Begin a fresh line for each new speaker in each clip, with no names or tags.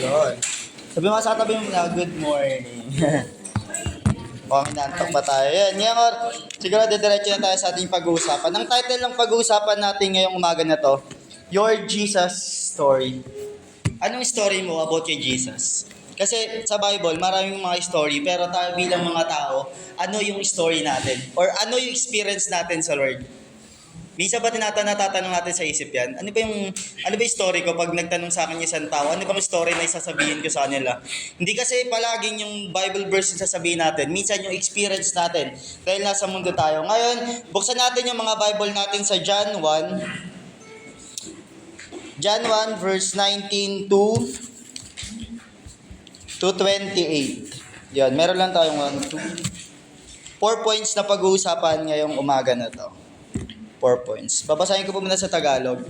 Yun. Sabi mo sa tabi mo na, good morning. Mukhang nantok ba tayo? Yan, ngayon, siguro didiretso na tayo sa ating pag-uusapan. Ang title ng pag-uusapan natin ngayong umaga na to, Your Jesus Story. Anong story mo about kay Jesus? Kasi sa Bible, maraming mga story, pero tayo bilang mga tao, ano yung story natin? Or ano yung experience natin sa Lord? Minsan ba natatanong natin sa isip yan? Ano ba yung story ko pag nagtanong sa akin yung isang tao? Ano bang story na isasabihin ko sa kanila? Hindi kasi palaging yung Bible verse yung sasabihin natin. Minsan yung experience natin. Dahil nasa mundo tayo. Ngayon, buksan natin yung mga Bible natin sa John 1. John 1 verse 19 to 28. Yan, meron lang tayong 4 points na pag-uusapan ngayong umaga na to. 4 points. Babasahin ko po muna sa Tagalog.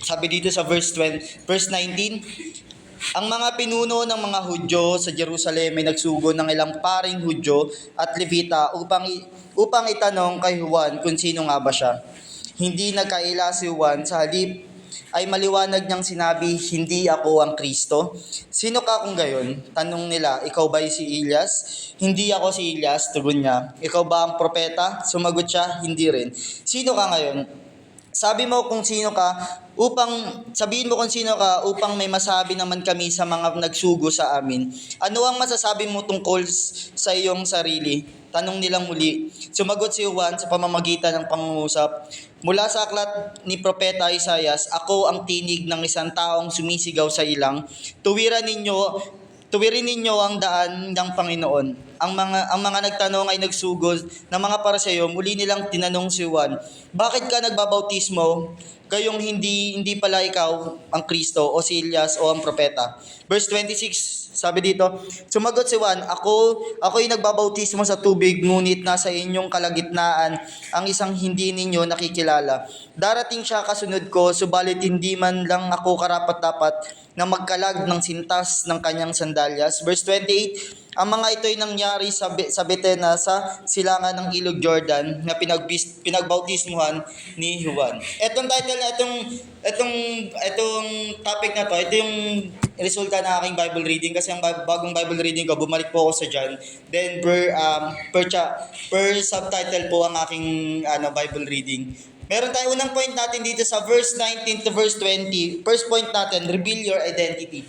Sabi dito sa verse 19, ang mga pinuno ng mga Hudyo sa Jerusalem ay nagsugo ng ilang paring Hudyo at Levita upang itanong kay Juan kung sino nga ba siya. Hindi nagkaila si Juan, sa halip ay maliwanag niyang sinabi, hindi ako ang Kristo. Sino ka kung gayon? Tanong nila, ikaw ba si Elias? Hindi ako si Elias, tugon niya. Ikaw ba ang propeta? Sumagot siya, hindi rin. Sino ka ngayon? Sabihin mo kung sino ka upang may masabi naman kami sa mga nagsugo sa amin. Ano ang masasabi mo tungkol sa iyong sarili? Tanong nilang muli. Sumagot si Juan sa pamamagitan ng pangungusap. Mula sa aklat ni Propeta Isaias, ako ang tinig ng isang taong sumisigaw sa ilang. Tuwirin ninyo ang daan ng Panginoon. Ang mga nagtanong ay nagsugod ng mga Pariseo. Muli nilang tinanong si Juan, bakit ka nagbabautismo? Gayong hindi pala ikaw ang Kristo o si Elias o ang propeta. Verse 26, sabi dito, sumagot si Juan, ako'y nagbabautismo sa tubig, ngunit nasa inyong kalagitnaan ang isang hindi ninyo nakikilala. Darating siya kasunod ko, subalit hindi man lang ako karapat-dapat na magkalag ng sintas ng kanyang sandalyas. Verse 28, ang mga ito'y nangyari sa Betena sa silangan ng Ilog Jordan na pinagbautismuhan ni Juan. Etong title na itong topic na to, ito yung resulta ng aking Bible reading kasi ang bagong Bible reading ko, bumalik po ako sa John. Then per subtitle po ang aking Bible reading. Meron tayong unang point natin dito sa verse 19 to verse 20. First point natin, reveal your identity.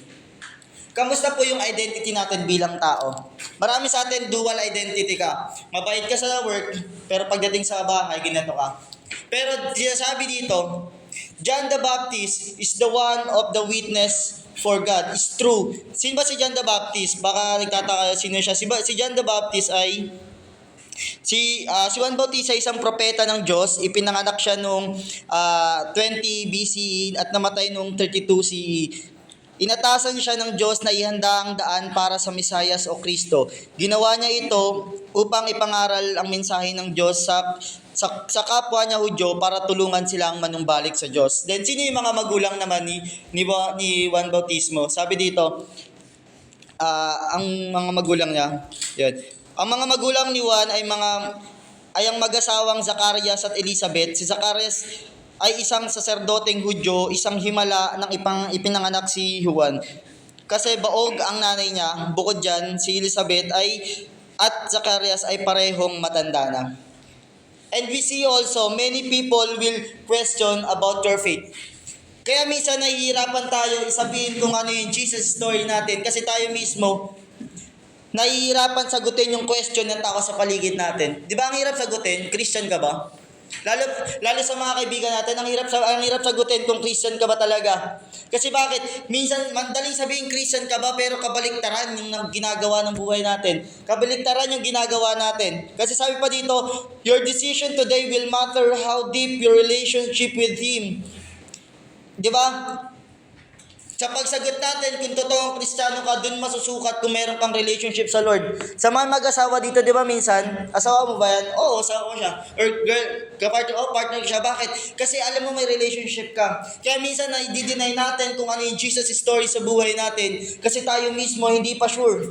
Kamusta po yung identity natin bilang tao? Marami sa atin dual identity ka. Mabait ka sa work, pero pagdating sa bahay, ginato ka. Pero sinasabi dito, John the Baptist is the one of the witness for God. It's true. Sino ba si John the Baptist? Baka nagtataka sino siya. Si John the Baptist ay si Juan Bautista, isang propeta ng Diyos. Ipinanganak siya noong 20 BCE at namatay noong 32 CE. Inatasan siya ng Diyos na ihanda ang daan para sa Mesiyas o Kristo. Ginawa niya ito upang ipangaral ang mensahe ng Diyos sa kapwa niya Hudyo para tulungan silang manumbalik sa Diyos. Then sino yung mga magulang naman ni Juan Bautismo? Sabi dito, ang mga magulang niya, yun. Ang mga magulang ni Juan ay ang mag-asawang Zacarias at Elizabeth. Si Zacarias ay isang saserdoteng Hudyo, isang himala ng ipinanganak si Juan. Kasi baog ang nanay niya, bukod dyan, si Elizabeth at Zacarias ay parehong matanda na. And we see also, many people will question about your faith. Kaya minsan nahihirapan tayo isabihin kung ano yung Jesus story natin kasi tayo mismo nahihirapan sagutin yung question ng tao sa paligid natin. Di ba ang hirap sagutin? Christian ka ba? Lalo sa mga kaibigan natin, ang hirap sagutin kung Christian ka ba talaga. Kasi bakit? Minsan, mandaling sabihin Christian ka ba, pero kabaliktaran yung ginagawa ng buhay natin. Kabaliktaran yung ginagawa natin. Kasi sabi pa dito, your decision today will matter how deep your relationship with Him. Di ba? Sa pagsagot natin, kung totoong Kristiyano ka, dun masusukat kung meron kang relationship sa Lord. Sa mga mag-asawa dito, di ba minsan, asawa mo ba yan? Oo, asawa ko siya. Or girl, partner siya. Bakit? Kasi alam mo may relationship ka. Kaya minsan i-deny natin kung ano yung Jesus story sa buhay natin. Kasi tayo mismo hindi pa sure.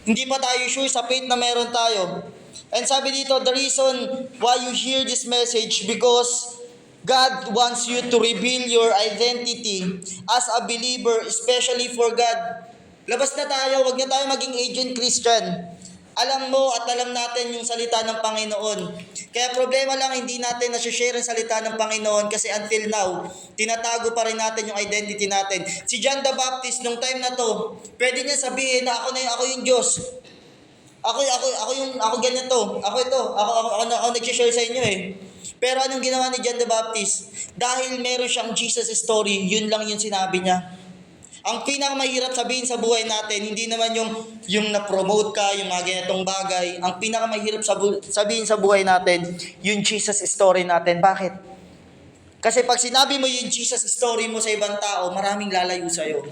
Hindi pa tayo sure sa faith na meron tayo. And sabi dito, the reason why you hear this message, because God wants you to reveal your identity as a believer, especially for God. Labas na tayo, wag na tayo maging agent Christian. Alam mo at alam natin yung salita ng Panginoon. Kaya problema lang, hindi natin nasi-share ang salita ng Panginoon kasi until now, tinatago pa rin natin yung identity natin. Si John the Baptist, nung time na to, pwede niya sabihin na ako yung Diyos. Ako ganito. Ako nag-share sa inyo eh. Pero anong ginawa ni John the Baptist? Dahil meron siyang Jesus story, yun lang yung sinabi niya. Ang pinakamahirap sabihin sa buhay natin, hindi naman yung na-promote ka, yung mga ganitong bagay. Ang pinakamahirap sabihin sa buhay natin, yung Jesus story natin. Bakit? Kasi pag sinabi mo yung Jesus story mo sa ibang tao, maraming lalayo sa'yo.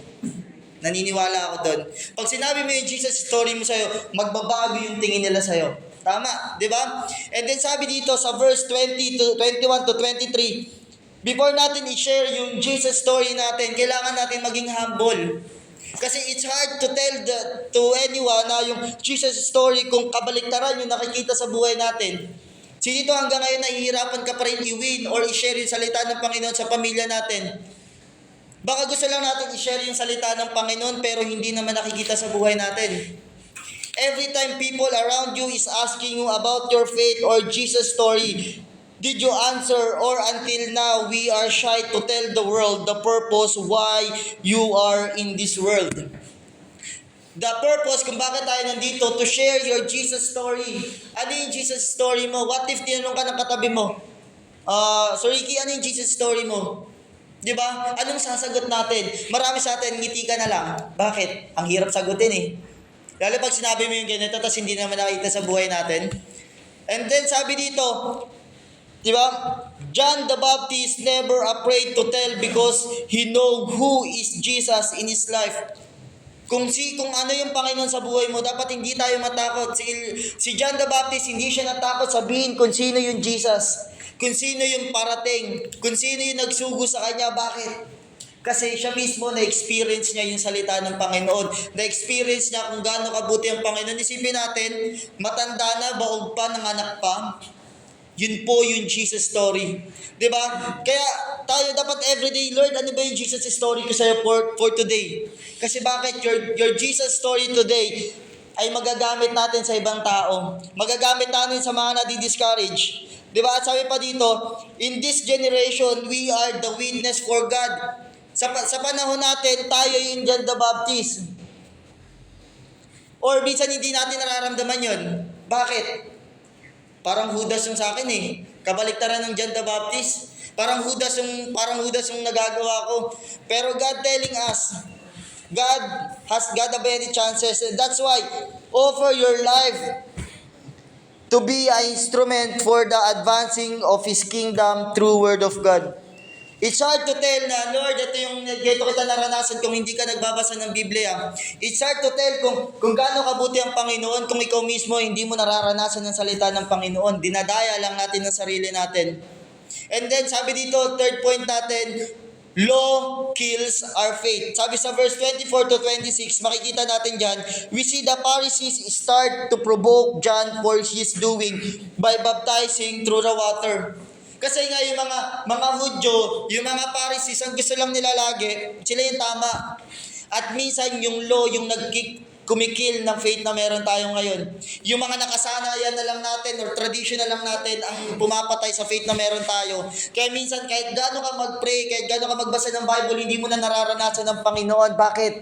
Naniniwala ako doon. Pag sinabi mo yung Jesus story mo sa'yo, magbabago yung tingin nila sa'yo. Tama, di ba? And then sabi dito sa verse 21 to 23, before natin i-share yung Jesus story natin, kailangan natin maging humble. Kasi it's hard to tell to anyone na yung Jesus story kung kabaliktaran yung nakikita sa buhay natin. Dito hanggang ngayon nahihirapan ka pa rin i-win or i-share yung salita ng Panginoon sa pamilya natin. Baka gusto lang natin i-share yung salita ng Panginoon pero hindi naman nakikita sa buhay natin. Every time people around you is asking you about your faith or Jesus story, did you answer or until now we are shy to tell the world the purpose why you are in this world? The purpose kung bakit tayo nandito, to share your Jesus story. Ano yung Jesus story mo? What if tinanong ka ng katabi mo? So Ricky, ano yung Jesus story mo? Di ba? Anong sasagot natin? Marami sa atin, ngiti ka na lang. Bakit? Ang hirap sagutin eh. Lalo pag sinabi mo yung ganito, tapos hindi naman nakita sa buhay natin. And then sabi dito, di ba? John the Baptist never afraid to tell because he know who is Jesus in his life. Kung ano yung Panginoon sa buhay mo, dapat hindi tayo matakot. Si John the Baptist, hindi siya natakot sabihin kung sino yung Jesus. Kung sino yung parating. Kung sino yung nagsugo sa kanya. Bakit? Kasi siya mismo na-experience niya yung salita ng Panginoon. Na-experience niya kung gaano kabuti ang Panginoon. Isipin natin, matanda na, baog pa, nanganak pa. Yun po yung Jesus story. Diba? Kaya tayo dapat everyday, Lord, ano ba yung Jesus story ko sa'yo for today? Kasi bakit? Your Jesus story today ay magagamit natin sa ibang tao. Magagamit natin sa mga nadi-discourage. Diba? At sabi pa dito, in this generation, we are the witness for God. Sa panahon natin, tayo yung John the Baptist. Or minsan hindi natin nararamdaman yun. Bakit? Parang Judas yung sa akin eh. Kabaliktaran ng John the Baptist. Parang Judas yung nagagawa ko. Pero God telling us, God has got a many chances. And that's why, offer your life to be an instrument for the advancing of His kingdom through Word of God. It's hard to tell na, Lord, ito kita naranasan kung hindi ka nagbabasa ng Biblia. It's hard to tell kung gaano kabuti ang Panginoon kung ikaw mismo hindi mo nararanasan ng salita ng Panginoon. Dinadaya lang natin ang sarili natin. And then, sabi dito, third point natin, law kills our faith. Sabi sa verse 24 to 26, makikita natin dyan, we see the Pharisees start to provoke John for his doing by baptizing through the water. Kasi nga yung mga Hudyo, yung mga Pharisees, ang gusto lang nila lagi, sila yung tama. At minsan yung law, yung kumikil ng faith na meron tayo ngayon. Yung mga nakasanayan na lang natin or tradition na lang natin ang pumapatay sa faith na meron tayo. Kaya minsan kahit gaano ka mag-pray, kahit gaano ka magbasa ng Bible, hindi mo na nararanasan ng Panginoon. Bakit?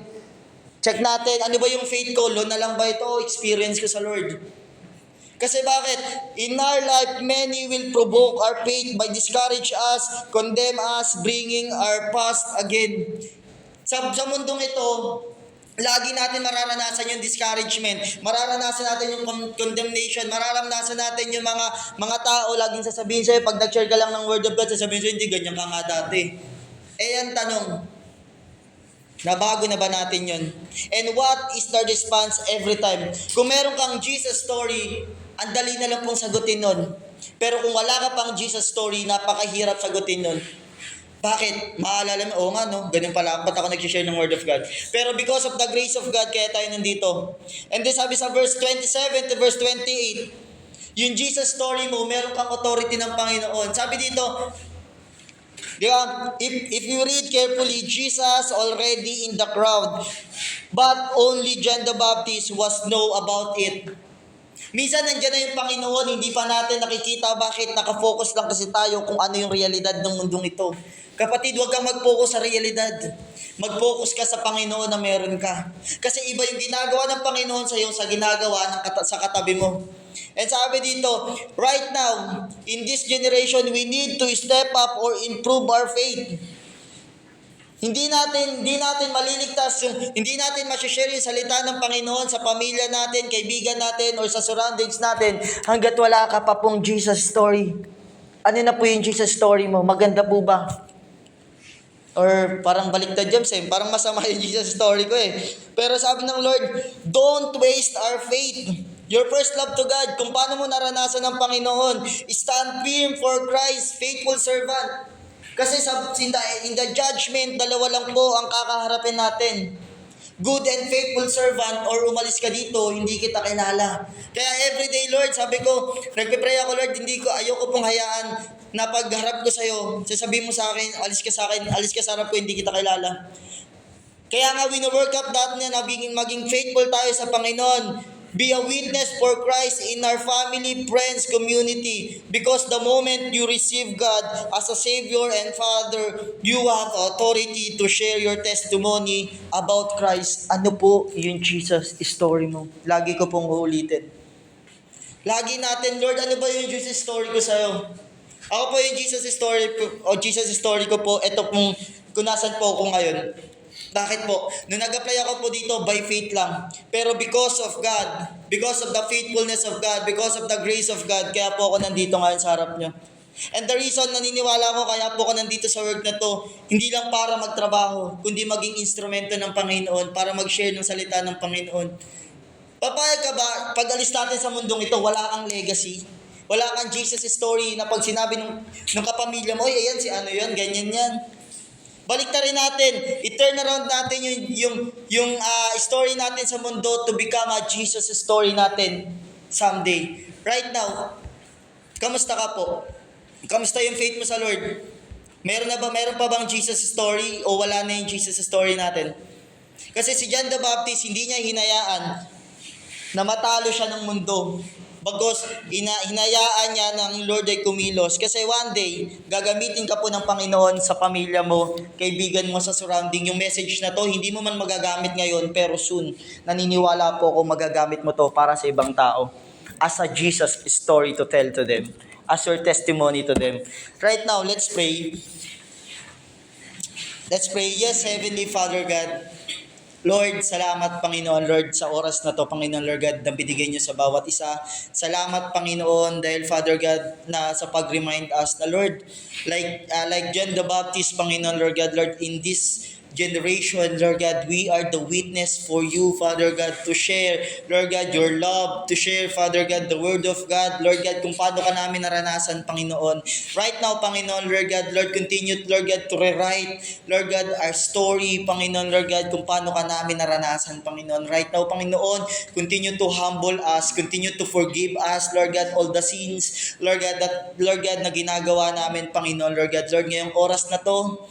Check natin, ano ba yung faith ko? Law na lang ba ito? Experience ko sa Lord. Kasi bakit? In our life, many will provoke our faith by discourage us, condemn us, bringing our past again. Sa mundong ito, lagi natin mararanasan yung discouragement. Mararanasan natin yung condemnation. Mararanasan natin yung mga tao laging sasabihin sa'yo, pag nag-share ka lang ng Word of God, sasabihin sa'yo, hindi ganyan ka nga dati. Yan tanong, nabago na ba natin yun? And what is the response every time? Kung meron kang Jesus story, ang dali na lang pong sagutin nun. Pero kung wala ka pang Jesus story, napakahirap sagutin nun. Bakit? Maalala mo, nga no, ganun pala, ba't ako nag-share ng Word of God? Pero because of the grace of God, kaya tayo nandito. And then sabi sa verse 27 to verse 28, yung Jesus story mo, meron kang authority ng Panginoon. Sabi dito, di ba, if you read carefully, Jesus already in the crowd. But only John the Baptist was know about it. Minsan nandiyan na yung Panginoon, hindi pa natin nakikita bakit nakafocus lang kasi tayo kung ano yung realidad ng mundong ito. Kapatid, huwag kang mag-focus sa realidad. Mag-focus ka sa Panginoon na meron ka. Kasi iba yung ginagawa ng Panginoon sa iyo sa ginagawa sa katabi mo. And sabi dito, right now, in this generation, we need to step up or improve our faith. Hindi natin maliligtas, hindi natin ma-share yung salita ng Panginoon sa pamilya natin, kaibigan natin, or sa surroundings natin hanggat wala ka pa pong Jesus story. Ano na po yung Jesus story mo? Maganda po ba? Or parang baliktad James parang masama yung Jesus story ko Pero sabi ng Lord, don't waste our faith. Your first love to God, kung paano mo naranasan ng Panginoon, stand firm for Christ, faithful servant. Kasi in the judgment, dalawa lang po ang kakaharapin natin. Good and faithful servant, or umalis ka dito, hindi kita kilala. Kaya everyday, Lord, sabi ko, nagpipray ako, Lord, ayoko pong hayaan na pagharap ko sa'yo, sasabihin mo sa akin, alis ka sa harap ko, hindi kita kilala. Kaya nga, wino-work up natin na maging faithful tayo sa Panginoon. Be a witness for Christ in our family, friends, community. Because the moment you receive God as a Savior and Father, you have authority to share your testimony about Christ. Ano po yung Jesus story mo? Lagi ko pong uulitin. Lagi natin, Lord, ano ba yung Jesus story ko sa'yo? Ako po yung Jesus story ko po, ito pong kung nasan po ako ngayon. Bakit po? Nung nag-apply ako po dito, by faith lang. Pero because of God, because of the faithfulness of God, because of the grace of God, kaya po ako nandito ngayon sa harap nyo. And the reason naniniwala ko kaya po ako nandito sa work na to, hindi lang para magtrabaho, kundi maging instrumento ng Panginoon, para mag-share ng salita ng Panginoon. Papayag ka ba, pag alis natin sa mundong ito, wala kang legacy? Wala kang Jesus story na pag sinabi ng kapamilya mo, ayan si ano yan, ganyan yan. Baliktarin natin, i-turn around natin yung story natin sa mundo to become a Jesus story natin someday. Right now, kamusta ka po? Kamusta yung faith mo sa Lord? Meron pa bang Jesus story o wala na yung Jesus story natin? Kasi si John the Baptist, hindi niya hinayaan na matalo siya ng mundo. Bagos, hinayaan niya ng Lord ay kumilos. Kasi one day, gagamitin ka po ng Panginoon sa pamilya mo, kaibigan mo sa surrounding. Yung message na to, hindi mo man magagamit ngayon, pero soon, naniniwala po ako magagamit mo to para sa ibang tao. As a Jesus story to tell to them. As your testimony to them. Right now, let's pray. Let's pray. Yes, Heavenly Father God, Lord, salamat Panginoon, Lord, sa oras na to, Panginoon, Lord God, na binigay niyo sa bawat isa. Salamat Panginoon dahil Father God na sa pag-remind us na Lord, like John the Baptist, Panginoon, Lord God, Lord, in this generation, Lord God, we are the witness for you, Father God, to share, Lord God, your love, to share, Father God, the word of God, Lord God, kung paano ka namin naranasan, Panginoon. Right now, Panginoon, Lord God, Lord, continue, Lord God, to rewrite, Lord God, our story, Panginoon, Lord God, kung paano ka namin naranasan, Panginoon. Right now, Panginoon, continue to humble us, continue to forgive us, Lord God, all the sins, Lord God, na ginagawa namin, Panginoon, Lord God, Lord, ngayong oras na to,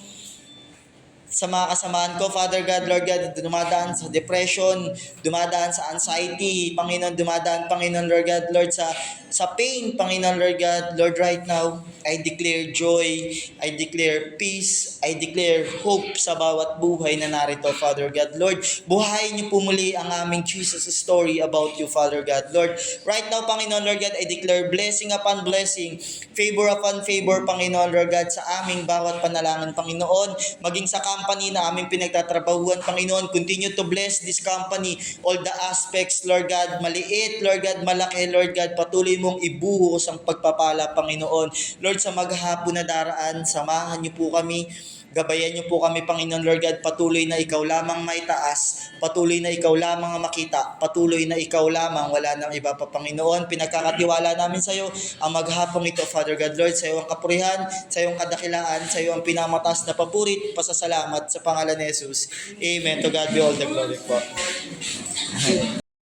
sa mga kasamahan ko, Father God, Lord God, dumadaan sa depression, dumadaan sa anxiety, Panginoon, dumadaan, Panginoon, Lord God, Lord, sa pain, Panginoon, Lord God, Lord, right now, I declare joy, I declare peace, I declare hope sa bawat buhay na narito, Father God. Lord, buhayin niyo po muli ang aming Jesus story about you, Father God. Lord, right now, Panginoon, Lord God, I declare blessing upon blessing, favor upon favor, Panginoon, Lord God, sa aming bawat panalangin, Panginoon, maging sa company na aming pinagtatrabahuan, Panginoon, continue to bless this company, all the aspects, Lord God, maliit, Lord God, malaki, Lord God, patuloy mong ibuhos ang pagpapala, Panginoon. Lord, sa maghapon na daraan, samahan niyo po kami, gabayan niyo po kami, Panginoon, Lord God, patuloy na ikaw lamang may taas, patuloy na ikaw lamang ang makita, patuloy na ikaw lamang, wala nang iba pa, Panginoon. Pinagkakatiwala namin sa iyo ang maghapong ito, Father God, Lord, sa iyo ang kapurihan, sa iyo ang kadakilaan, sa iyo ang pinamataas na papurit, pasasalamat sa pangalan ni Jesus. Amen. To God be all the glory po.